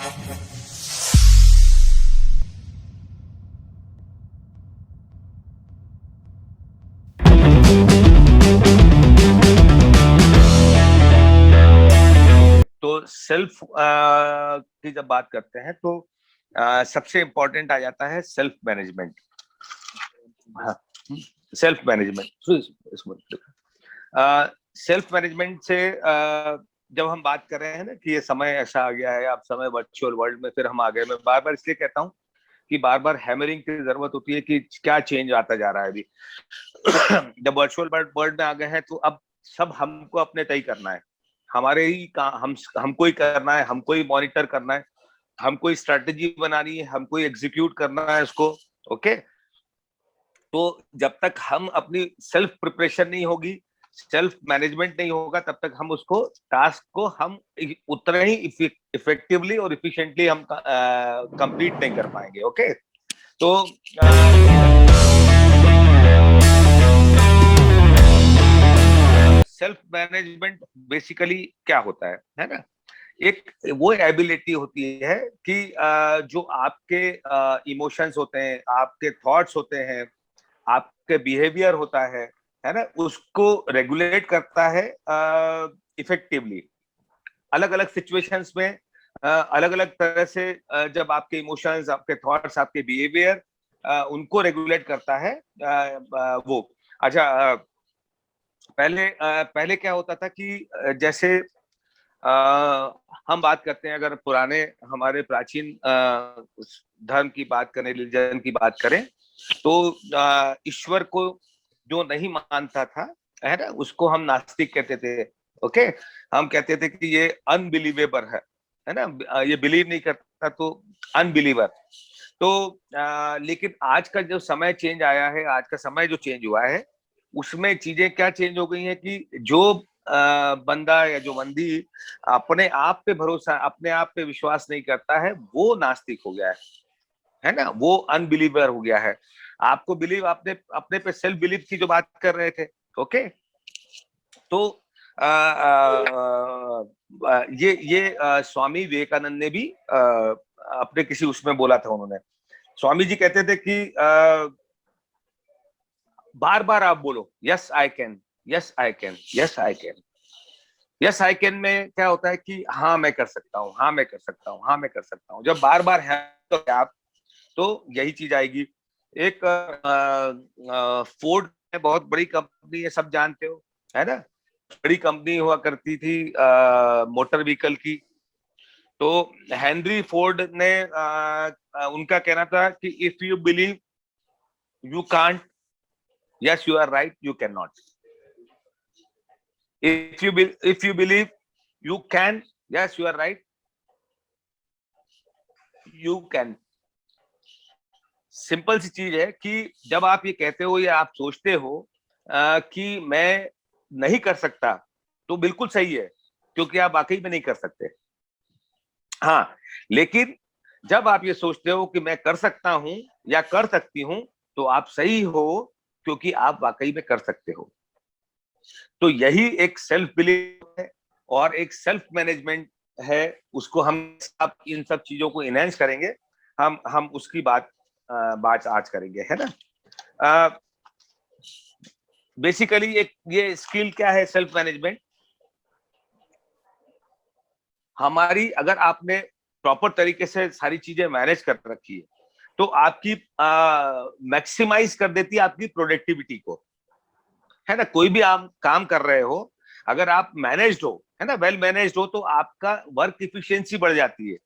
तो सेल्फ की जब बात करते हैं तो सबसे इंपॉर्टेंट आ जाता है सेल्फ मैनेजमेंट। हाँ, सेल्फ मैनेजमेंट। सेल्फ मैनेजमेंट से जब हम बात कर रहे हैं ना कि ये समय ऐसा आ गया है, अब समय वर्चुअल वर्ल्ड में फिर हम आ गए, मैं बार बार इसलिए कहता हूँ कि बार बार हैमरिंग की जरूरत होती है कि क्या चेंज आता जा रहा है अभी। जब वर्चुअल वर्ल्ड में आ गए हैं तो अब सब हमको अपने तय करना है, हमारे ही हमको ही करना है, हमको ही मॉनिटर करना है, हमको ही स्ट्रेटेजी बनानी है, हमको ही एग्जीक्यूट करना है उसको। ओके, तो जब तक हम अपनी सेल्फ प्रिपरेशन नहीं होगी, सेल्फ मैनेजमेंट नहीं होगा, तब तक हम उसको टास्क को हम उतना ही इफेक्टिवली और इफिशिएंटली हम कंप्लीट नहीं कर पाएंगे। ओके, तो सेल्फ मैनेजमेंट बेसिकली क्या होता है ना, एक वो एबिलिटी होती है कि जो आपके इमोशंस होते हैं, आपके थॉट्स होते हैं, आपके बिहेवियर होता है ना, उसको रेगुलेट करता है इफेक्टिवली। अलग अलग सिचुएशंस में अलग अलग तरह से जब आपके इमोशंस, आपके थॉट्स, आपके बिहेवियर उनको रेगुलेट करता है वो। अच्छा, पहले क्या होता था कि जैसे हम बात करते हैं, अगर पुराने हमारे प्राचीन धर्म की बात करें, रिलीजन की बात करें, तो ईश्वर को जो नहीं मानता था, है ना, उसको हम नास्तिक कहते थे। ओके, हम कहते थे कि ये अनबिलीवेबल है ना, ये बिलीव नहीं करता तो अनबिलीवर। तो लेकिन आज का जो समय चेंज आया है, आज का समय जो चेंज हुआ है, उसमें चीजें क्या चेंज हो गई हैं कि जो बंदा या जो बंदी अपने आप पे भरोसा, अपने आप पे विश्वास नहीं करता है, वो नास्तिक हो गया है ना, वो अनबिलीवर हो गया है। आपको बिलीव, आपने अपने पे सेल्फ बिलीव की जो बात कर रहे थे। ओके, तो आ, आ, स्वामी विवेकानंद ने भी अपने किसी उसमें बोला था, उन्होंने, स्वामी जी कहते थे कि बार बार आप बोलो yes I can, yes I can, yes I can. Yes I can में क्या होता है कि हाँ मैं कर सकता हूँ, हाँ मैं कर सकता हूँ, हाँ मैं कर सकता हूँ। जब बार बार है तो आप, तो यही चीज आएगी। एक फोर्ड है, बहुत बड़ी कंपनी है, सब जानते हो, है ना, बड़ी कंपनी हुआ करती थी मोटर व्हीकल की। तो हेनरी फोर्ड ने उनका कहना था कि if you believe you can't, yes you are right, you can not. if you believe you can, yes you are right, you can। Simple सी चीज है कि जब आप ये कहते हो या आप सोचते हो कि मैं नहीं कर सकता, तो बिल्कुल सही है, क्योंकि आप वाकई में नहीं कर सकते। हाँ, लेकिन जब आप ये सोचते हो कि मैं कर सकता हूं या कर सकती हूं, तो आप सही हो, क्योंकि आप वाकई में कर सकते हो। तो यही एक सेल्फ बिलीव है और एक सेल्फ मैनेजमेंट है। उसको हम इन सब चीजों को इनहेंस करेंगे, हम उसकी बात आज करेंगे, है ना। बेसिकली एक ये स्किल क्या है, सेल्फ मैनेजमेंट हमारी, अगर आपने प्रॉपर तरीके से सारी चीजें मैनेज कर रखी है, तो आपकी मैक्सिमाइज कर देती है आपकी प्रोडक्टिविटी को, है ना। कोई भी आप काम कर रहे हो, अगर आप मैनेज्ड हो, है ना, वेल मैनेज्ड हो, तो आपका वर्क इफिशियंसी बढ़ जाती है,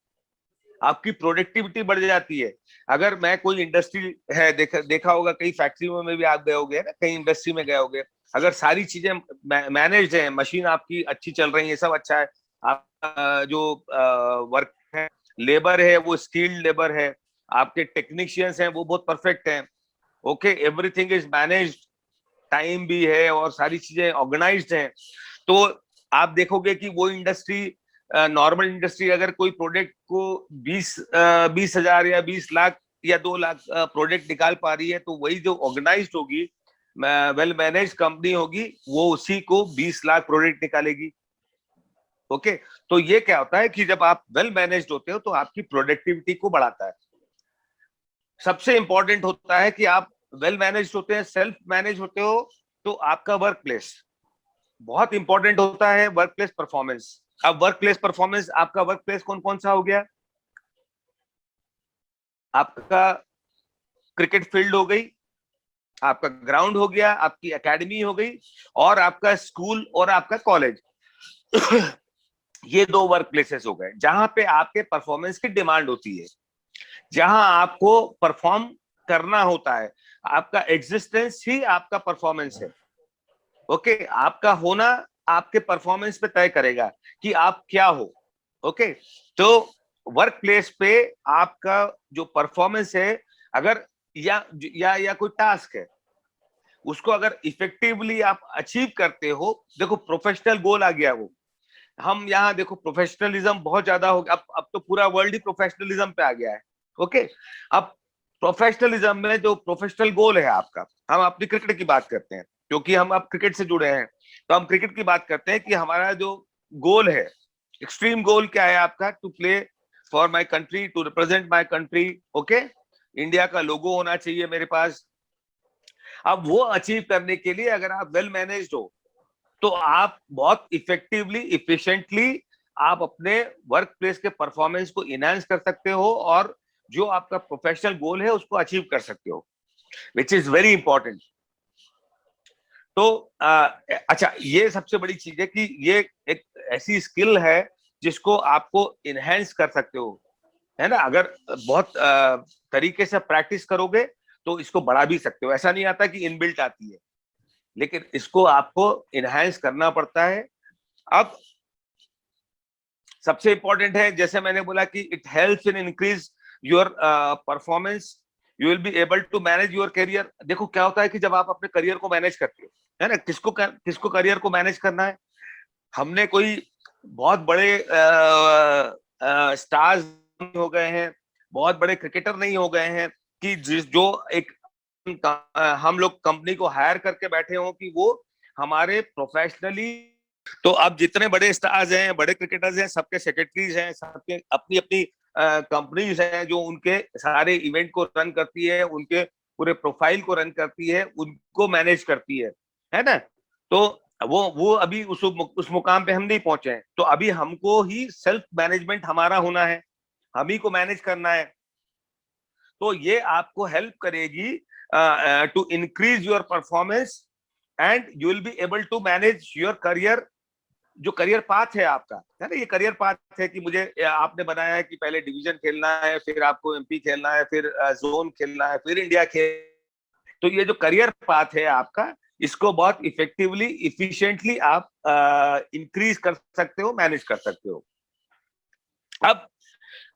आपकी प्रोडक्टिविटी बढ़ जाती है। अगर मैं कोई इंडस्ट्री है, देखा होगा, कई फैक्ट्रियों में भी आप गए होगे ना, कई इंडस्ट्री में गए होगे, अगर सारी चीजें मैनेज्ड है, मशीन आपकी अच्छी चल रही है, सब अच्छा है, आप जो वर्क है, लेबर है वो स्किल्ड लेबर है, आपके टेक्नीशियंस हैं वो बहुत परफेक्ट हैं। Okay, everything is managed, time भी है और सारी चीजें ऑर्गेनाइज्ड हैं। तो आप देखोगे कि वो इंडस्ट्री, नॉर्मल इंडस्ट्री, अगर कोई प्रोडक्ट को 20,000 या 20 लाख या 2 लाख प्रोडक्ट निकाल पा रही है, तो वही जो ऑर्गेनाइज्ड होगी, वेल मैनेज कंपनी होगी, वो उसी को 20 लाख प्रोडक्ट निकालेगी। ओके, तो ये क्या होता है कि जब आप वेल मैनेज्ड होते हो तो आपकी प्रोडक्टिविटी को बढ़ाता है। सबसे इंपॉर्टेंट होता है कि आप वेल मैनेज्ड होते हैं, सेल्फ मैनेज होते हो, तो आपका वर्क प्लेस बहुत इंपॉर्टेंट होता है, वर्क प्लेस परफॉर्मेंस। अब वर्क प्लेस परफॉर्मेंस, आपका वर्क प्लेस कौन कौन सा हो गया? आपका क्रिकेट फील्ड हो गई, आपका ग्राउंड हो गया, आपकी एकेडमी हो गई, और आपका स्कूल और आपका कॉलेज। ये दो वर्क प्लेसेस हो गए जहां पे आपके परफॉर्मेंस की डिमांड होती है, जहां आपको परफॉर्म करना होता है। आपका एग्जिस्टेंस ही आपका परफॉर्मेंस है। ओके, आपका होना आपके परफॉर्मेंस पे तय करेगा कि आप क्या हो। ओके, तो वर्क प्लेस पे आपका जो परफॉर्मेंस है, अगर या कोई टास्क है, उसको अगर इफेक्टिवली आप अचीव करते हो, देखो प्रोफेशनल गोल आ गया वो। हम यहाँ देखो प्रोफेशनलिज्म बहुत ज्यादा हो गया, अब तो पूरा वर्ल्ड ही प्रोफेशनलिज्म पे आ गया है। ओके, अब प्रोफेशनलिज्म में जो प्रोफेशनल गोल है आपका, हम अपनी क्रिकेट की बात करते हैं क्योंकि हम अब क्रिकेट से जुड़े हैं, तो हम क्रिकेट की बात करते हैं कि हमारा जो गोल है, एक्सट्रीम गोल क्या है आपका? To play for my country, to represent my country. Okay, India का लोगो होना चाहिए मेरे पास। अब वो अचीव करने के लिए अगर आप वेल मैनेज्ड हो, तो आप बहुत इफेक्टिवली, इफिशिएंटली आप अपने वर्क प्लेस के परफॉर्मेंस को इनहांस कर सकते हो, और जो आपका प्रोफेशनल गोल है उसको अचीव कर सकते हो, विच इज वेरी इंपॉर्टेंट। तो अच्छा, ये सबसे बड़ी चीज है कि ये एक ऐसी स्किल है जिसको आपको इनहेंस कर सकते हो, है ना? अगर बहुत तरीके से प्रैक्टिस करोगे तो इसको बढ़ा भी सकते हो। ऐसा नहीं आता कि इनबिल्ट आती है, लेकिन इसको आपको इनहेंस करना पड़ता है। अब सबसे इंपॉर्टेंट है, जैसे मैंने बोला कि it helps in increase your performance, you will be able to manage your career. देखो क्या होता है कि जब आप अपने करियर को मैनेज करते हो, है ना, किसको करियर को मैनेज करना है? हमने कोई बहुत बड़े स्टार्स हो गए हैं, बहुत बड़े क्रिकेटर नहीं हो गए हैं कि जिस जो एक हम लोग कंपनी को हायर करके बैठे हों कि वो हमारे प्रोफेशनली। तो अब जितने बड़े स्टार्स हैं, बड़े क्रिकेटर्स हैं, सबके सेक्रेटरीज हैं, सबके अपनी अपनी कंपनीज हैं जो उनके सारे इवेंट को रन करती है, उनके पूरे प्रोफाइल को रन करती है, उनको मैनेज करती है ना? तो वो अभी उस मुकाम पे हम नहीं पहुंचे हैं, तो अभी हमको ही सेल्फ मैनेजमेंट हमारा होना है, हम ही को मैनेज करना है। तो ये आपको हेल्प करेगी to increase your performance, and you will be able to manage your career. जो करियर पाथ है आपका, है ना, ये करियर पाथ है कि मुझे आपने बनाया है कि पहले डिवीजन खेलना है, फिर आपको एमपी खेलना है, फिर जोन खेलना है, फिर इंडिया खेल। तो ये जो करियर पाथ है आपका, इसको बहुत इफेक्टिवली, इफिशिएंटली आप इंक्रीज कर सकते हो, मैनेज कर सकते हो। अब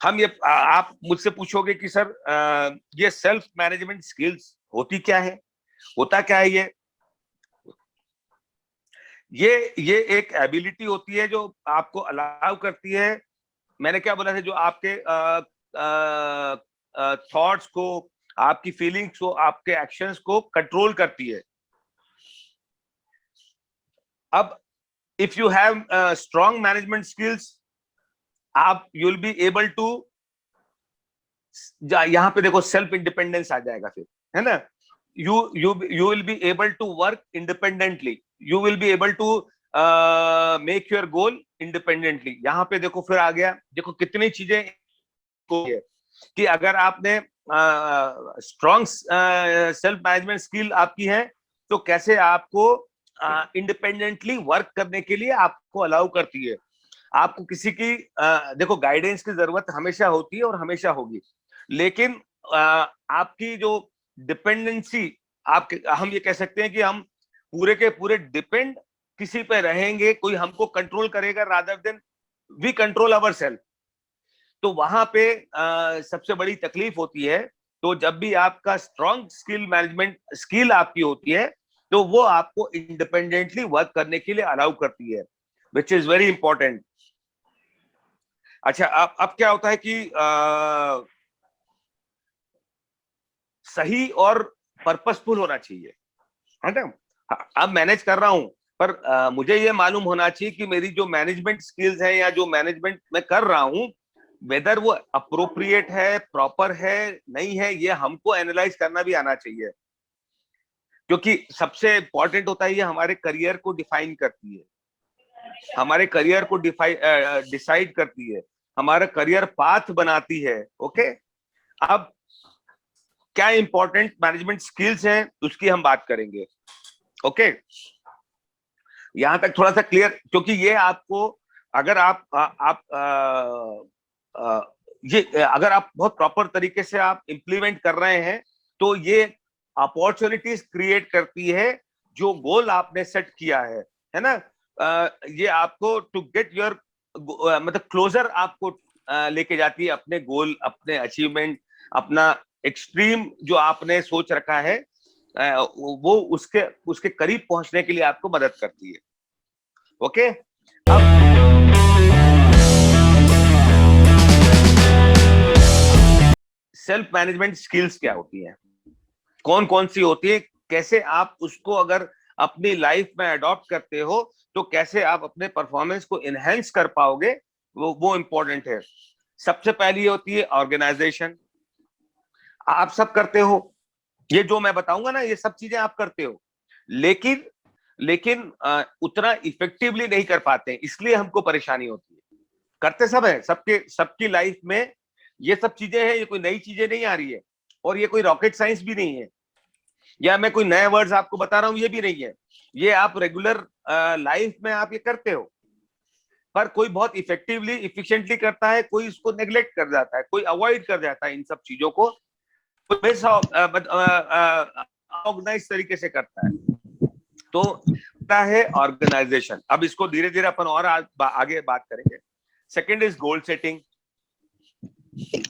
हम ये आप मुझसे पूछोगे कि सर ये सेल्फ मैनेजमेंट स्किल्स होती क्या है, होता क्या है? ये एक एबिलिटी होती है जो आपको अलाउ करती है, मैंने क्या बोला था, जो आपके थॉट्स को, आपकी फीलिंग्स को, आपके एक्शंस को कंट्रोल करती है। अब if you have strong management skills, आप you will be able to, यहां पे देखो सेल्फ इंडिपेंडेंस आ जाएगा फिर, है ना? You will be able to work independently, you will be able to make your goal independently. यहाँ पे देखो फिर आ गया, देखो कितनी चीजें को है कि अगर आपने स्ट्रॉन्ग सेल्फ मैनेजमेंट स्किल आपकी है, तो कैसे आपको इंडिपेंडेंटली वर्क करने के लिए आपको अलाउ करती है। आपको किसी की देखो गाइडेंस की जरूरत हमेशा होती है और हमेशा होगी, लेकिन आपकी जो डिपेंडेंसी, आप हम ये कह सकते हैं कि हम पूरे के पूरे डिपेंड किसी पे रहेंगे, कोई हमको कंट्रोल करेगा rather than we control our self. तो वहां पे सबसे बड़ी तकलीफ होती है। तो जब भी आपका स्ट्रॉन्ग स्किल मैनेजमेंट स्किल आपकी होती है, तो वो आपको इंडिपेंडेंटली वर्क करने के लिए अलाउ करती है, विच इज वेरी इंपॉर्टेंट। अच्छा, अब क्या होता है कि सही और पर्पसफुल होना चाहिए, है ना? अब मैनेज कर रहा हूं, पर मुझे ये मालूम होना चाहिए कि मेरी जो मैनेजमेंट स्किल्स है या जो मैनेजमेंट मैं कर रहा हूँ, वेदर वो अप्रोप्रिएट है, प्रॉपर है, नहीं है, ये हमको एनालाइज करना भी आना चाहिए। क्योंकि सबसे इंपॉर्टेंट होता है, ये हमारे करियर को डिफाइन करती है, हमारे करियर को डिसाइड करती है, हमारा करियर पाथ बनाती है। ओके, अब क्या इंपॉर्टेंट मैनेजमेंट स्किल्स हैं उसकी हम बात करेंगे। ओके, यहां तक थोड़ा सा क्लियर, क्योंकि ये आपको, अगर ये अगर आप बहुत प्रॉपर तरीके से आप इंप्लीमेंट कर रहे हैं तो ये अपॉर्चुनिटीज क्रिएट करती है, जो गोल आपने सेट किया है ना। ये आपको टू गेट योर मतलब क्लोजर आपको लेके जाती है अपने गोल, अपने अचीवमेंट, अपना एक्सट्रीम जो आपने सोच रखा है वो उसके उसके करीब पहुंचने के लिए आपको मदद करती है। ओके, अब सेल्फ मैनेजमेंट स्किल्स क्या होती हैं, कौन कौन सी होती है, कैसे आप उसको अगर अपनी लाइफ में अडॉप्ट करते हो तो कैसे आप अपने परफॉर्मेंस को इनहेंस कर पाओगे, वो इंपॉर्टेंट है। सबसे पहली होती है ऑर्गेनाइजेशन। आप सब करते हो, ये जो मैं बताऊंगा ना, ये सब चीजें आप करते हो, लेकिन लेकिन उतना इफेक्टिवली नहीं कर पाते, इसलिए हमको परेशानी होती है। करते सब है, सबकी लाइफ में ये सब चीजें हैं, ये कोई नई चीजें नहीं आ रही है, और ये कोई रॉकेट साइंस भी नहीं है, या मैं कोई नए वर्ड्स आपको बता रहा हूं, ये भी नहीं है। ये आप रेगुलर लाइफ में आप ये करते हो, पर कोई बहुत इफेक्टिवली इफिशिएंटली करता है, कोई इसको नेग्लेक्ट कर जाता है, कोई अवॉइड कर जाता है इन सब चीजों को, ऑर्गेनाइज तरीके से करता है। तो है ऑर्गेनाइजेशन। अब इसको धीरे धीरे अपन और आगे बात करेंगे। Second is goal setting,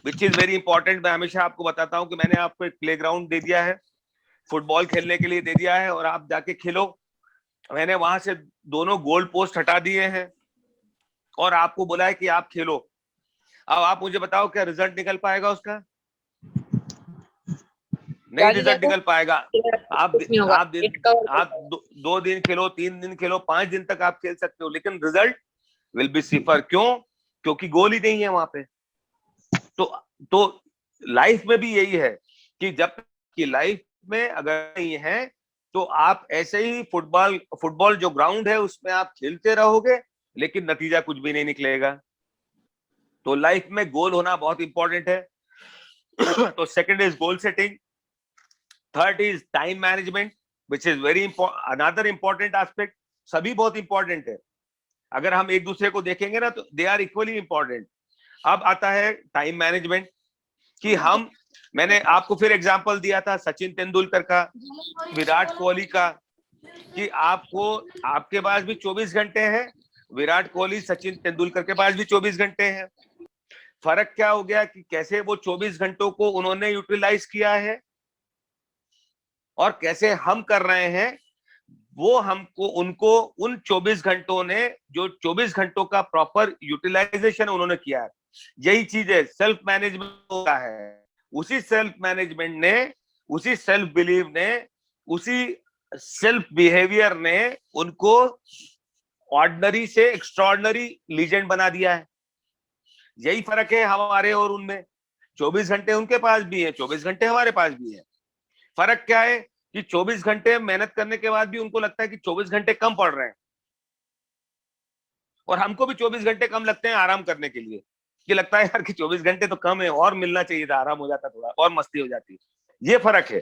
which is very important. मैं हमेशा आपको बताता हूं कि मैंने आपको एक प्लेग्राउंड दे दिया है, फुटबॉल खेलने के लिए दे दिया है, और आप जाके खेलो। मैंने वहां से दोनों गोल पोस्ट हटा दिए हैं और आपको बोला है कि आप खेलो। अब आप मुझे बताओ, क्या रिजल्ट निकल पाएगा उसका? नहीं रिजल्ट निकल पाएगा। आप दो दिन खेलो, 3 दिन खेलो, 5 दिन तक आप खेल सकते हो, लेकिन रिजल्ट विल बी सिफर। क्यों? क्योंकि गोल ही नहीं है वहां पे। तो लाइफ में भी यही है कि जब की लाइफ में अगर नहीं है तो आप ऐसे ही फुटबॉल जो ग्राउंड है उसमें आप खेलते रहोगे, लेकिन नतीजा कुछ भी नहीं निकलेगा। तो लाइफ में गोल होना बहुत इंपॉर्टेंट है। तो second is goal setting, third is time management, which is very another important aspect. सभी बहुत इंपॉर्टेंट है, अगर हम एक दूसरे को देखेंगे ना तो दे आर इक्वली इंपॉर्टेंट। अब आता है टाइम मैनेजमेंट, कि मैंने आपको फिर एग्जांपल दिया था सचिन तेंदुलकर का, विराट कोहली का, कि आपके पास भी 24 घंटे हैं, विराट कोहली सचिन तेंदुलकर के पास भी 24 घंटे हैं। फर्क क्या हो गया कि कैसे वो 24 घंटों को उन्होंने यूटिलाइज किया है और कैसे हम कर रहे हैं। वो हमको उनको उन 24 घंटों ने, जो 24 घंटों का प्रॉपर यूटिलाइजेशन उन्होंने किया है, यही चीज है सेल्फ मैनेजमेंट होता है। उसी सेल्फ मैनेजमेंट ने, उसी सेल्फ बिलीव ने, उसी सेल्फ बिहेवियर ने उनको ऑर्डिनरी से एक्स्ट्रॉर्डिनरी लीजेंड बना दिया है। यही फर्क है हमारे और उनमें। 24 घंटे उनके पास भी है, 24 घंटे हमारे पास भी है। फर्क क्या है कि 24 घंटे मेहनत करने के बाद भी उनको लगता है कि 24 घंटे कम पड़ रहे हैं, और हमको भी 24 घंटे कम लगते हैं आराम करने के लिए, कि लगता है यार कि 24 घंटे तो कम है, और मिलना चाहिए था, आराम हो जाता, थोड़ा और मस्ती हो जाती। ये फर्क है।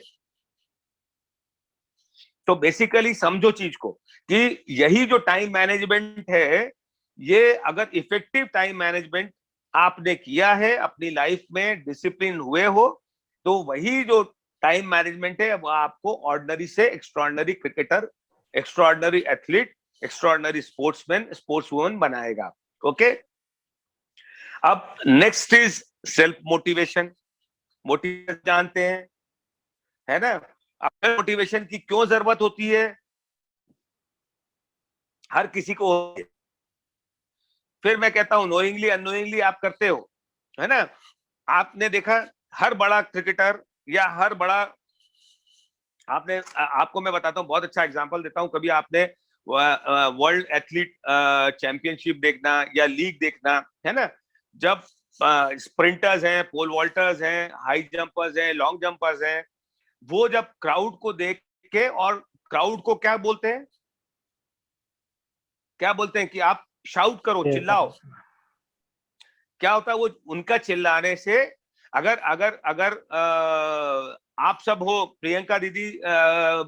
तो बेसिकली समझो चीज को कि यही जो टाइम मैनेजमेंट है, ये अगर इफेक्टिव टाइम मैनेजमेंट आपने किया है अपनी लाइफ में, डिसिप्लिन हुए हो, तो वही जो टाइम मैनेजमेंट है वो आपको ऑर्डिनरी से extraordinary cricketer, extraordinary athlete, extraordinary sportsman, sportswoman बनाएगा। ओके, अब next is self motivation. Motivation जानते हैं, है ना? अब मोटिवेशन की क्यों जरूरत होती है? हर किसी को होती है। फिर मैं कहता हूं नोइंगली अननोइंगली आप करते हो, है ना? आपने देखा हर बड़ा क्रिकेटर या हर बड़ा, आपको मैं बताता हूं, बहुत अच्छा एग्जांपल देता हूं। कभी आपने वर्ल्ड एथलीट चैंपियनशिप देखना या लीग देखना, है ना, जब स्प्रिंटर्स हैं, पोल वॉल्टर्स हैं, हाई जंपर्स हैं, लॉन्ग जंपर्स हैं, वो जब क्राउड को देख के, और क्राउड को क्या बोलते हैं, क्या बोलते हैं कि आप शाउट करो, चिल्लाओ, क्या होता है वो उनका चिल्लाने से, अगर अगर अगर आप सब हो, प्रियंका दीदी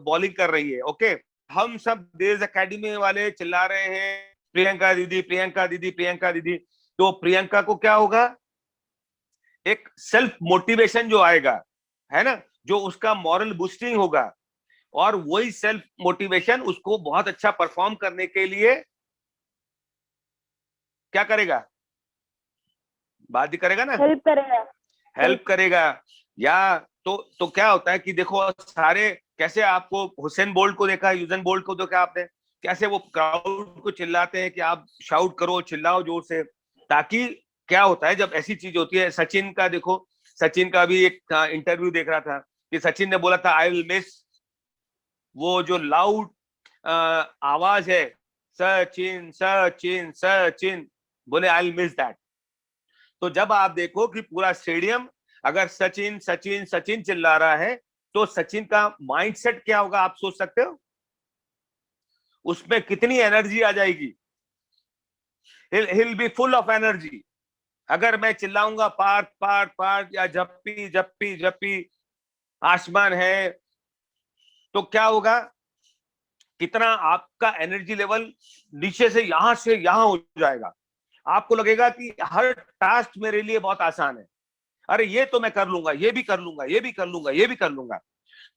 बॉलिंग कर रही है, ओके, हम सब देश एकेडमी वाले चिल्ला रहे हैं प्रियंका दीदी, प्रियंका दीदी, प्रियंका दीदी, तो प्रियंका को क्या होगा, एक सेल्फ मोटिवेशन जो आएगा, है ना, जो उसका मॉरल बूस्टिंग होगा, और वही सेल्फ मोटिवेशन उसको बहुत अच्छा परफॉर्म करने के लिए क्या करेगा, बात ही करेगा ना, हेल्प करेगा, हेल्प करेगा। या तो क्या होता है कि देखो सारे, कैसे आपको हुसैन बोल्ट को देखा, यूसेन बोल्ट को देखा आपने, कैसे वो क्राउड को चिल्लाते हैं कि आप शाउट करो, चिल्लाओ जोर से, ताकि क्या होता है जब ऐसी चीज होती है। सचिन का देखो, सचिन का भी एक इंटरव्यू देख रहा था कि सचिन ने बोला था आई विल मिस, वो जो लाउड आवाज है, सचिन सचिन सचिन, बोले आई विल मिस दैट। तो जब आप देखो कि पूरा स्टेडियम अगर सचिन सचिन सचिन चिल्ला रहा है, तो सचिन का माइंडसेट क्या होगा आप सोच सकते हो, उसमें कितनी एनर्जी आ जाएगी, he'll be full of energy। अगर मैं चिल्लाऊंगा पार्थ पार्थ पार्थ या जप्पी जप्पी जप्पी आसमान है, तो क्या होगा, कितना आपका एनर्जी लेवल नीचे से यहां हो जाएगा, आपको लगेगा कि हर टास्क मेरे लिए बहुत आसान है, अरे ये तो मैं कर लूंगा, ये भी कर लूंगा, ये भी कर लूंगा, ये भी कर लूंगा।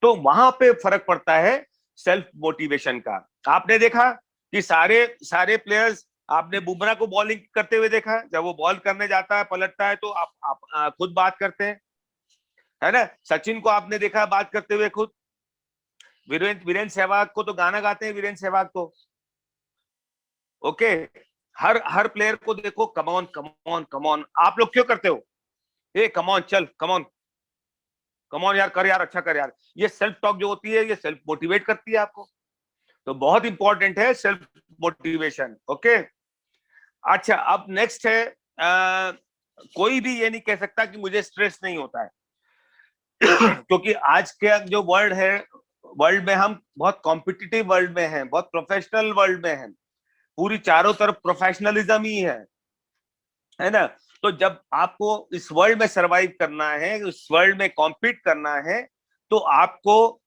तो वहां पे फर्क पड़ता है सेल्फ मोटिवेशन का। आपने देखा कि सारे सारे प्लेयर्स, आपने बुमराह को बॉलिंग करते हुए देखा, जब वो बॉल करने जाता है, पलटता है, तो आप खुद बात करते हैं, है ना। सचिन को आपने देखा बात करते हुए खुद, वीरेंद्र सहवाग को तो गाना गाते हैं, वीरेंद्र सहवाग तो, ओके, हर प्लेयर को देखो, कमॉन कमॉन कमॉन, आप लोग क्यों करते हो, ए कमॉन चल, कमॉन कमॉन यार, कर यार, अच्छा कर यार, ये सेल्फ टॉक जो होती है, ये सेल्फ मोटिवेट करती है आपको, तो बहुत इंपॉर्टेंट है सेल्फ मोटिवेशन, ओके। अच्छा, अब नेक्स्ट है, कोई भी ये नहीं कह सकता कि मुझे स्ट्रेस नहीं होता है क्योंकि आज के जो वर्ल्ड है, वर्ल्ड में हम बहुत कॉम्पिटिटिव वर्ल्ड में हैं, बहुत प्रोफेशनल वर्ल्ड में हैं, पूरी चारों तरफ प्रोफेशनलिज्म ही है ना। तो जब आपको इस वर्ल्ड में सरवाइव करना है, इस वर्ल्ड में कॉम्पीट करना है, तो आपको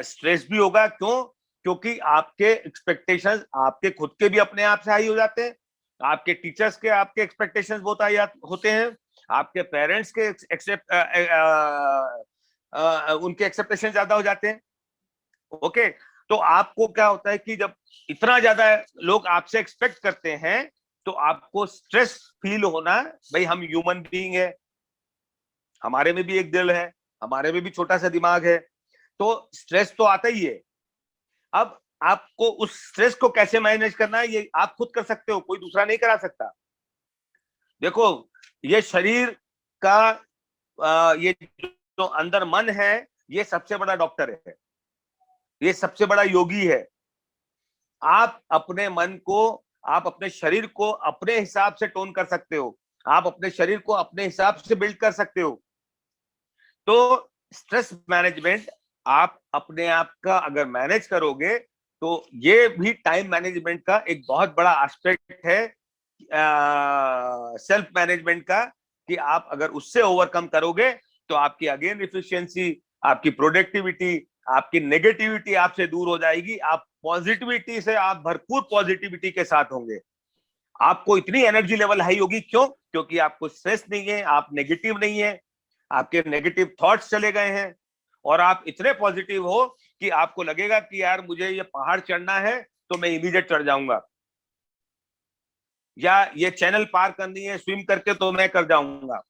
स्ट्रेस भी होगा, क्यों, क्योंकि आपके एक्सपेक्टेशंस, आपके खुद के भी अपने आप से हाई हो जाते हैं, आपके टीचर्स के, आपके एक्सपेक्टेशंस बहुत हाई होते हैं, आपके पेरेंट्स के उनके एक्सपेक्टेशन ज्यादा हो जाते हैं, ओके। तो आपको क्या होता है कि जब इतना ज्यादा लोग आपसे एक्सपेक्ट करते हैं, तो आपको स्ट्रेस फील होना, भाई हम ह्यूमन बीइंग है, हमारे में भी एक दिल है, हमारे में भी छोटा सा दिमाग है, तो स्ट्रेस तो आता ही है। अब आपको उस स्ट्रेस को कैसे मैनेज करना है, ये आप खुद कर सकते हो, कोई दूसरा नहीं करा सकता। देखो, ये शरीर का ये जो अंदर मन है, ये सबसे बड़ा डॉक्टर है, ये सबसे बड़ा योगी है। आप अपने मन को, आप अपने शरीर को अपने हिसाब से टोन कर सकते हो, आप अपने शरीर को अपने हिसाब से बिल्ड कर सकते हो। तो स्ट्रेस मैनेजमेंट आप अपने आप का अगर मैनेज करोगे, तो ये भी टाइम मैनेजमेंट का एक बहुत बड़ा एस्पेक्ट है, सेल्फ मैनेजमेंट का, कि आप अगर उससे ओवरकम करोगे, तो आपकी अगेन एफिशिएंसी, आपकी प्रोडक्टिविटी, आपकी नेगेटिविटी आपसे दूर हो जाएगी, आप पॉजिटिविटी से, आप भरपूर पॉजिटिविटी के साथ होंगे, आपको इतनी एनर्जी लेवल हाई होगी, क्यों, क्योंकि आपको स्ट्रेस नहीं है, आप नेगेटिव नहीं है, आपके नेगेटिव थॉट्स चले गए हैं, और आप इतने पॉजिटिव हो कि आपको लगेगा कि यार मुझे ये पहाड़ चढ़ना है तो मैं इमीडिएट चढ़ जाऊंगा, या ये चैनल पार करनी है स्विम करके तो मैं कर जाऊंगा।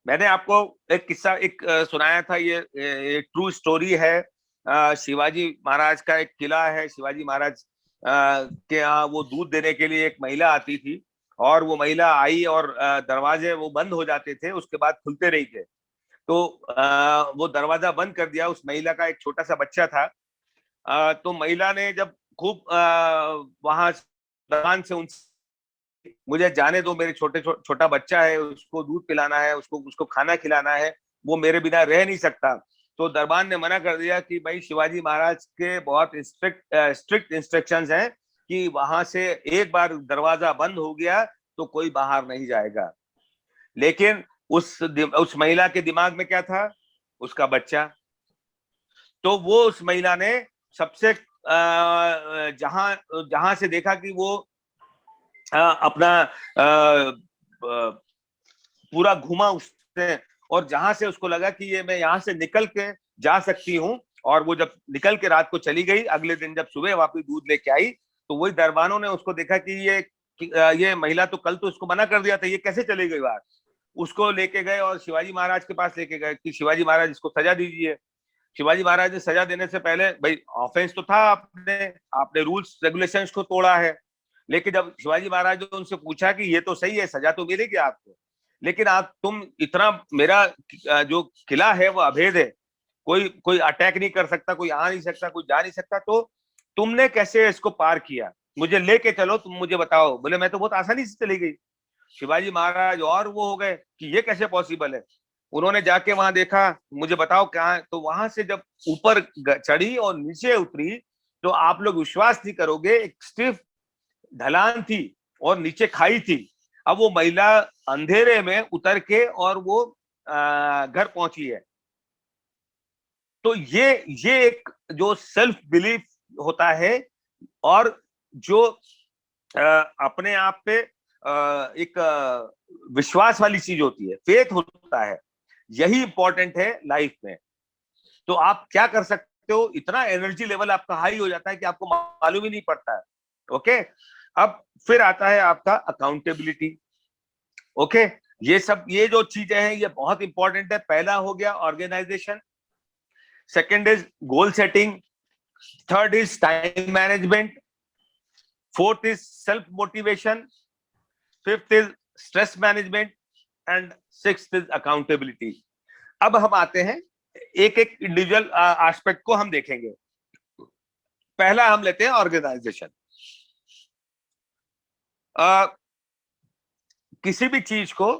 मैंने आपको एक किस्सा सुनाया था, ये ट्रू स्टोरी है। शिवाजी महाराज का एक किला है, शिवाजी महाराज के यहाँ वो दूध देने के लिए एक महिला आती थी, और वो महिला आई और दरवाजे वो बंद हो जाते थे, उसके बाद खुलते रही थे, तो वो दरवाजा बंद कर दिया, उस महिला का एक छोटा सा बच्चा था, तो महिला ने जब खूब वहां दरबान से उनसे, मुझे जाने दो, मेरे छोटा बच्चा है, उसको दूध पिलाना है, उसको उसको खाना खिलाना है, वो मेरे बिना रह नहीं सकता। तो दरबान ने मना कर दिया कि भाई शिवाजी महाराज के बहुत स्ट्रिक्ट इंस्ट्रक्शंस हैं कि वहां से एक बार दरवाजा बंद हो गया तो कोई बाहर नहीं जाएगा। लेकिन उस महिला के दिमाग में क्या था? उसका बच्चा। तो वो उस महिला ने सबसे जहां जहां से देखा कि वो अपना पूरा घुमा उसने, और जहां से उसको लगा कि ये मैं यहाँ से निकल के जा सकती हूँ, और वो जब निकल के रात को चली गई, अगले दिन जब सुबह वापस दूध लेके आई, तो वही दरबानों ने उसको देखा कि ये महिला तो कल तो उसको मना कर दिया था, ये कैसे चली गई बाहर। उसको लेके गए और शिवाजी महाराज के पास लेके गए कि शिवाजी महाराज इसको सजा दीजिए। शिवाजी महाराज ने सजा देने से पहले, भाई ऑफेंस तो था, आपने आपने रूल्स रेगुलेशंस को तोड़ा है, लेकिन जब शिवाजी महाराज ने उनसे पूछा कि ये तो सही है, सजा तो मिलेगी आपको, लेकिन आप तुम इतना, मेरा जो किला है वो अभेद है, कोई कोई अटैक नहीं कर सकता, कोई आ नहीं सकता, कोई जा नहीं सकता, तो तुमने कैसे इसको पार किया, मुझे लेके चलो, तुम मुझे बताओ। बोले मैं तो बहुत आसानी से चली गई। शिवाजी महाराज और वो हो गए कि ये कैसे पॉसिबल है। उन्होंने जाके वहां देखा, मुझे बताओ कहाँ है। तो वहां से जब ऊपर चढ़ी और नीचे उतरी, तो आप लोग विश्वास नहीं करोगे, एक स्टिफ ढलान थी और नीचे खाई थी। अब वो महिला अंधेरे में उतर के और वो घर पहुंची है। तो ये एक जो सेल्फ बिलीफ होता है, और जो अपने आप पे एक विश्वास वाली चीज होती है, फेथ होता है, यही इंपॉर्टेंट है लाइफ में। तो आप क्या कर सकते हो, इतना एनर्जी लेवल आपका हाई हो जाता है कि आपको मालूम ही नहीं पड़ता है। ओके, अब फिर आता है आपका अकाउंटेबिलिटी। ओके, ये जो चीजें हैं ये बहुत इंपॉर्टेंट है। पहला हो गया organisation, second is goal setting, third is time management, fourth is self motivation, fifth is stress management, and sixth is accountability. अब हम आते हैं एक एक इंडिविजुअल एस्पेक्ट को हम देखेंगे। पहला हम लेते हैं ऑर्गेनाइजेशन। किसी भी चीज को,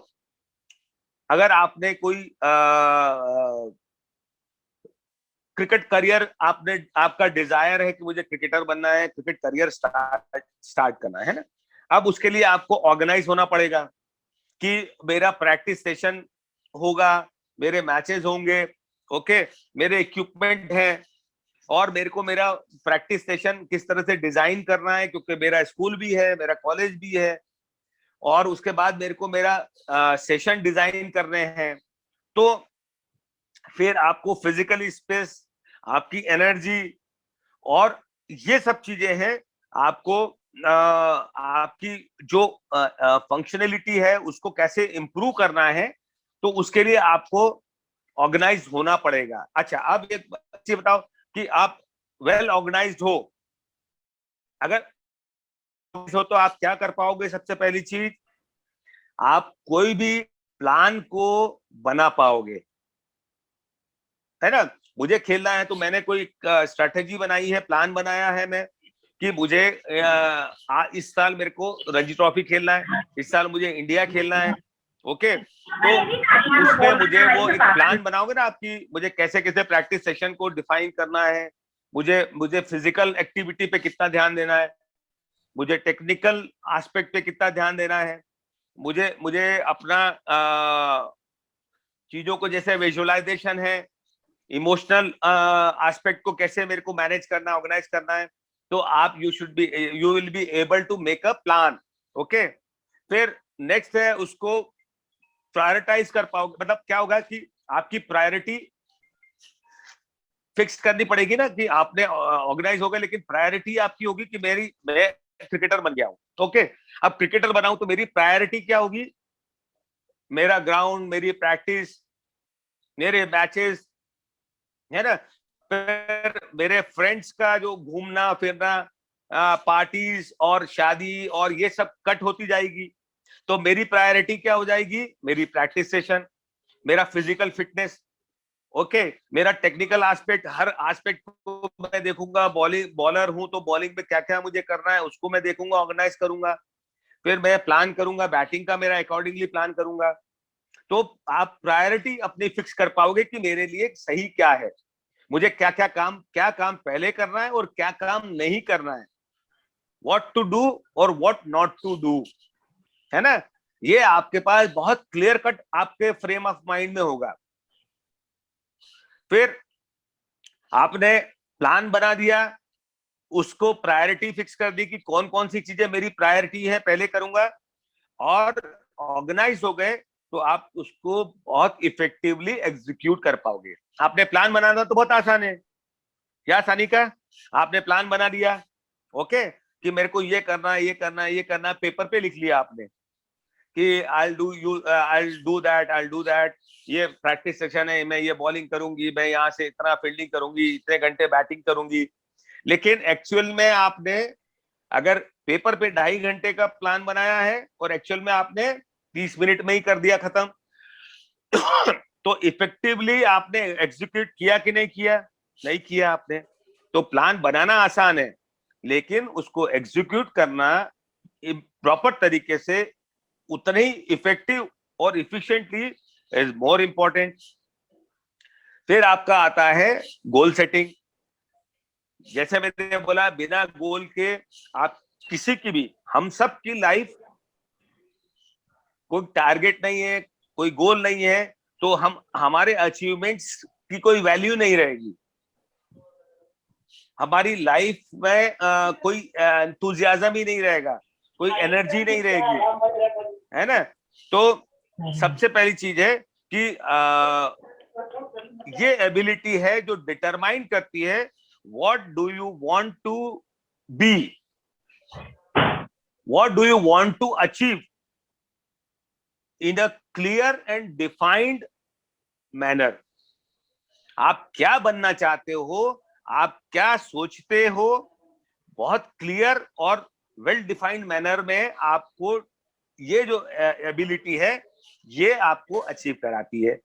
अगर आपने कोई क्रिकेट करियर, आपने आपका डिजायर है कि मुझे क्रिकेटर बनना है, क्रिकेट करियर स्टार्ट करना है ना, अब उसके लिए आपको ऑर्गेनाइज होना पड़ेगा कि मेरा प्रैक्टिस सेशन होगा, मेरे मैचेस होंगे, ओके, मेरे इक्विपमेंट हैं, और मेरे को मेरा प्रैक्टिस सेशन किस तरह से डिजाइन करना है, क्योंकि मेरा स्कूल भी है, मेरा कॉलेज भी है, और उसके बाद मेरे को मेरा सेशन डिजाइन करने हैं। तो फिर आपको फिजिकल स्पेस, आपकी एनर्जी, और ये सब चीजें हैं। आपको आपकी जो फंक्शनलिटी है उसको कैसे इंप्रूव करना है, तो उसके लिए आपको ऑर्गेनाइज होना पड़ेगा। अच्छा, अब एक चीज बताओ कि आप वेल ऑर्गेनाइज्ड हो, अगर हो तो आप क्या कर पाओगे? सबसे पहली चीज, आप कोई भी प्लान को बना पाओगे, है ना। मुझे खेलना है तो मैंने कोई स्ट्रेटेजी बनाई है, प्लान बनाया है मैं कि मुझे इस साल मेरे को रणजी ट्रॉफी खेलना है, इस साल मुझे इंडिया खेलना है। ओके, तो उसमें मुझे वो एक प्लान बनाओगे ना आपकी, मुझे कैसे कैसे प्रैक्टिस सेशन को डिफाइन करना है, मुझे मुझे फिजिकल एक्टिविटी पे कितना ध्यान देना है, मुझे टेक्निकल एस्पेक्ट पे कितना ध्यान देना है, मुझे मुझे अपना चीजों को, जैसे विजुअलाइजेशन है, इमोशनल एस्पेक्ट को कैसे मेरे को मैनेज करना, ऑर्गेनाइज करना है। तो आप you will be able to make a plan. Okay, फिर नेक्स्ट है उसको प्रायोरिटाइज कर पाओगे, मतलब क्या होगा कि आपकी प्रायोरिटी फिक्स करनी पड़ेगी ना, कि आपने ऑर्गेनाइज हो गए, लेकिन प्रायोरिटी आपकी होगी कि मैं क्रिकेटर बन गया हूं। ओके, अब क्रिकेटर बनाऊं तो मेरी प्रायोरिटी क्या होगी? मेरा ग्राउंड, मेरी प्रैक्टिस, मेरे मैचेस, है ना। फिर मेरे फ्रेंड्स का जो घूमना फिरना, पार्टीज और शादी और ये सब कट होती जाएगी। तो मेरी प्रायोरिटी क्या हो जाएगी? मेरी प्रैक्टिस सेशन, मेरा फिजिकल फिटनेस, ओके मेरा टेक्निकल एस्पेक्ट, हर एस्पेक्ट को मैं देखूंगा। बॉलिंग बॉलर हूं तो बॉलिंग में क्या क्या मुझे करना है उसको मैं देखूंगा, ऑर्गेनाइज करूंगा, फिर मैं प्लान करूंगा बैटिंग का, मेरा अकॉर्डिंगली प्लान करूंगा। तो आप प्रायोरिटी अपनी फिक्स कर पाओगे कि मेरे लिए सही क्या है, मुझे क्या काम पहले करना है और क्या काम नहीं करना है, व्हाट टू डू और व्हाट नॉट टू डू, है ना। ये आपके पास बहुत क्लियर कट आपके फ्रेम ऑफ माइंड में होगा। फिर आपने प्लान बना दिया, उसको प्रायोरिटी फिक्स कर दी कि कौन कौन सी चीजें मेरी प्रायोरिटी है पहले करूंगा, और ऑर्गेनाइज हो गए, तो आप उसको बहुत इफेक्टिवली एग्जीक्यूट कर पाओगे। आपने प्लान बनाना तो बहुत आसान है, क्या सानिका, आपने प्लान बना दिया, ओके, कि मेरे को ये करना है, ये करना है, ये करना है, पेपर पे लिख लिया आपने कि आई डू दैट, ये प्रैक्टिस सेक्शन है, मैं ये बॉलिंग करूंगी, मैं यहाँ से इतना फील्डिंग करूंगी, इतने घंटे बैटिंग करूंगी। लेकिन एक्चुअल में आपने अगर पेपर पे 2.5 घंटे का प्लान बनाया है और एक्चुअल में आपने 30 मिनट में ही कर दिया खत्म, तो इफेक्टिवली आपने एग्जीक्यूट किया कि नहीं किया? नहीं किया आपने। तो प्लान बनाना आसान है, लेकिन उसको एग्जीक्यूट करना प्रॉपर तरीके से उतना ही इफेक्टिव और इफिशिएंटली इज मोर इंपॉर्टेंट। फिर आपका आता है गोल सेटिंग। जैसे मैंने बोला, बिना गोल के आप किसी की भी, हम सब की लाइफ कोई टारगेट नहीं है, कोई गोल नहीं है, तो हम हमारे अचीवमेंट्स की कोई वैल्यू नहीं रहेगी, हमारी लाइफ में कोई एंथुजियाज्म ही नहीं रहेगा, कोई एनर्जी नहीं रहेगी, है ना। तो सबसे पहली चीज है कि ये एबिलिटी है जो डिटरमाइन करती है what do you want to be, what do you want to achieve in a clear and defined manner. आप क्या बनना चाहते हो, आप क्या सोचते हो, बहुत क्लियर और वेल डिफाइंड मैनर में आपको ये जो एबिलिटी है ये आपको अचीव कराती है।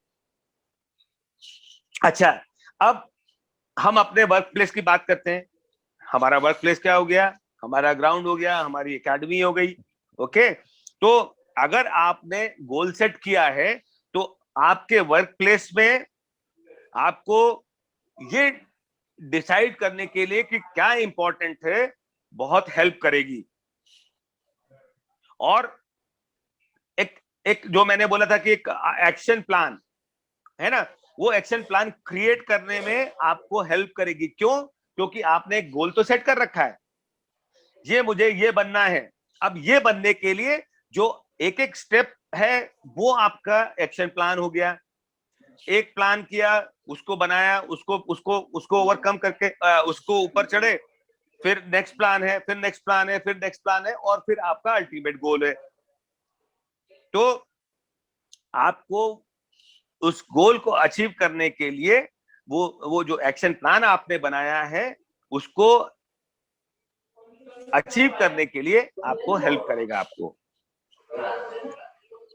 अच्छा, अब हम अपने वर्क प्लेस की बात करते हैं। हमारा वर्क प्लेस क्या हो गया? हमारा ग्राउंड हो गया, हमारी एकेडमी हो गई, ओके। तो अगर आपने गोल सेट किया है तो आपके वर्क प्लेस में आपको ये डिसाइड करने के लिए कि क्या इंपॉर्टेंट है बहुत हेल्प करेगी। और एक एक जो मैंने बोला था कि एक एक्शन प्लान है ना, वो एक्शन प्लान क्रिएट करने में आपको हेल्प करेगी। क्यों? क्योंकि आपने एक गोल तो सेट कर रखा है, ये मुझे ये बनना है। अब ये बनने के लिए जो एक एक स्टेप है वो आपका एक्शन प्लान हो गया। एक प्लान किया, उसको बनाया, उसको उसको उसको ओवरकम करके उसको ऊपर चढ़े, फिर नेक्स्ट प्लान है, फिर नेक्स्ट प्लान है, फिर नेक्स्ट प्लान है, और फिर आपका अल्टीमेट गोल है। तो आपको उस गोल को अचीव करने के लिए वो जो एक्शन प्लान आपने बनाया है उसको अचीव करने के लिए आपको हेल्प करेगा आपको।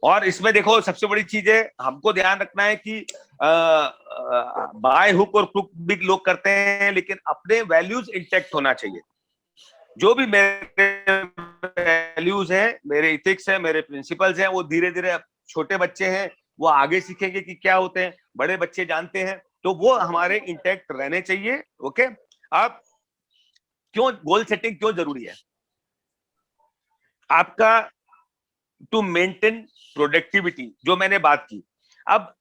और इसमें देखो सबसे बड़ी चीज है, हमको ध्यान रखना है कि बाय हुक और क्रुक भी लोग करते हैं, लेकिन अपने वैल्यूज इंटैक्ट होना चाहिए। जो भी मेरे वैल्यूज हैं, मेरे इथिक्स हैं, मेरे प्रिंसिपल्स हैं, वो धीरे धीरे, छोटे बच्चे हैं वो आगे सीखेंगे कि क्या होते हैं, बड़े बच्चे जानते हैं, तो वो हमारे इंटैक्ट रहने चाहिए, ओके। अब क्यों गोल सेटिंग क्यों जरूरी है? आपका टू मेंटेन प्रोडक्टिविटी, जो मैंने बात की। अब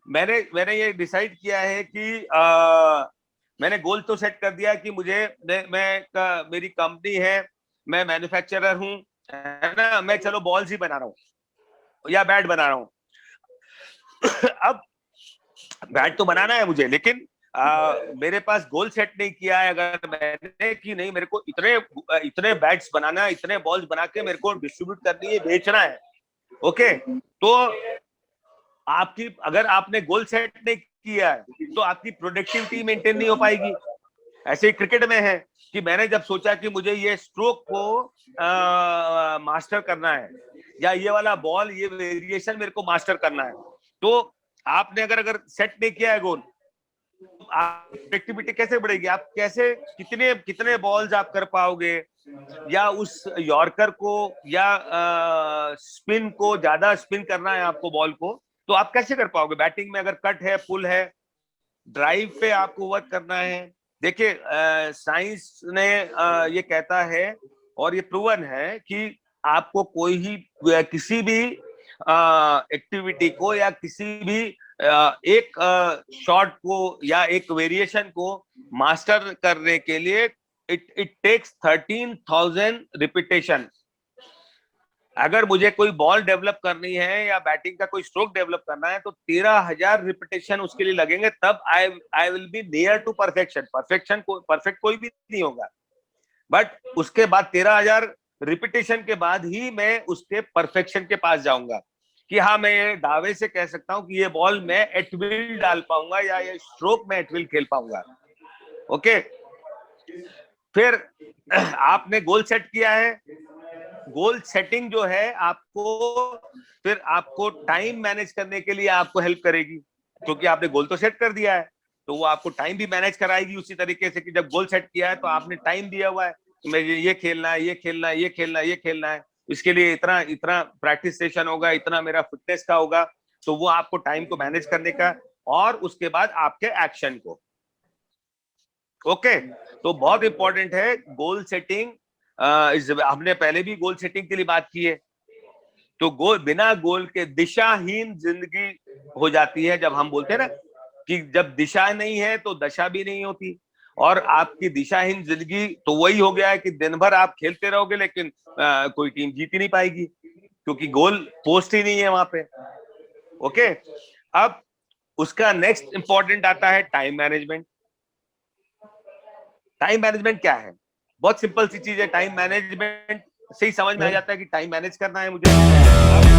मैंने मैंने ये डिसाइड किया है कि मैंने गोल तो सेट कर दिया कि मुझे मेरी कंपनी है, मैं मैन्युफैक्चरर हूं, है ना, मैं चलो बॉल्स ही बना रहा हूं या बैट बना रहा हूं। अब बैट तो बनाना है मुझे, लेकिन मेरे पास गोल सेट नहीं किया है अगर मैंने कि नहीं मेरे को इतने इतने बैट्स बनाना है, इतने बॉल्स बना के मेरे को डिस्ट्रीब्यूट करनी है, बेचना है, ओके। तो आपकी, अगर आपने गोल सेट नहीं किया है तो आपकी प्रोडक्टिविटी मेंटेन नहीं हो पाएगी। ऐसे ही क्रिकेट में है कि मैंने जब सोचा कि मुझे ये स्ट्रोक को मास्टर करना है, या ये वाला बॉल, ये वेरिएशन मेरे को मास्टर करना है, तो आपने अगर सेट नहीं किया है गोल, एक्टिविटी कैसे बढ़ेगी? आप कैसे कितने कितने बॉल्स आप कर पाओगे, या उस यॉर्कर को या स्पिन को, ज्यादा स्पिन करना है आपको बॉल को, तो आप कैसे कर पाओगे? बैटिंग में अगर कट है, पुल है, ड्राइव पे आपको वर्क करना है। देखिए साइंस ने ये कहता है और ये प्रूवन है कि आपको कोई ही किसी भी एक्टिविटी को या किसी भी एक शॉट को या एक वेरिएशन को मास्टर करने के लिए इट टेक्स 13,000 रिपीटेशन। अगर मुझे कोई बॉल डेवलप करनी है या बैटिंग का कोई स्ट्रोक डेवलप करना है तो 13,000 रिपीटेशन उसके लिए लगेंगे, तब I will be near to perfection. Perfect कोई भी नहीं होगा, बट उसके बाद 13,000 रिपीटेशन के बाद ही मैं उसके परफेक्शन के पास जाऊंगा कि हाँ, मैं ये दावे से कह सकता हूं कि ये बॉल मैं एट विल डाल पाऊंगा या ये स्ट्रोक मैं एट विल खेल पाऊंगा। ओके, फिर आपने गोल सेट किया है। गोल सेटिंग जो है आपको फिर आपको टाइम मैनेज करने के लिए आपको हेल्प करेगी, क्योंकि आपने गोल तो सेट कर दिया है, तो वो आपको टाइम भी मैनेज कराएगी उसी तरीके से कि जब गोल सेट किया है तो आपने टाइम दिया हुआ है कि मुझे ये खेलना है, ये खेलना है, ये खेलना है, ये खेलना है, इसके लिए इतना इतना प्रैक्टिस सेशन होगा, इतना मेरा फिटनेस का होगा, तो वो आपको टाइम को मैनेज करने का और उसके बाद आपके एक्शन को। ओके, तो बहुत इंपॉर्टेंट है गोल सेटिंग। हमने पहले भी गोल सेटिंग के लिए बात की है। तो गोल, बिना गोल के दिशाहीन जिंदगी हो जाती है। जब हम बोलते हैं ना कि जब दिशा नहीं है तो दशा भी नहीं होती, और आपकी दिशाहीन जिंदगी तो वही हो गया है कि दिन भर आप खेलते रहोगे लेकिन कोई टीम जीत ही नहीं पाएगी, क्योंकि गोल पोस्ट ही नहीं है वहां पे। ओके, अब उसका नेक्स्ट इंपॉर्टेंट आता है टाइम मैनेजमेंट। टाइम मैनेजमेंट क्या है? बहुत सिंपल सी चीज है। टाइम मैनेजमेंट से ही समझ में आ जाता है कि टाइम मैनेज करना है मुझे।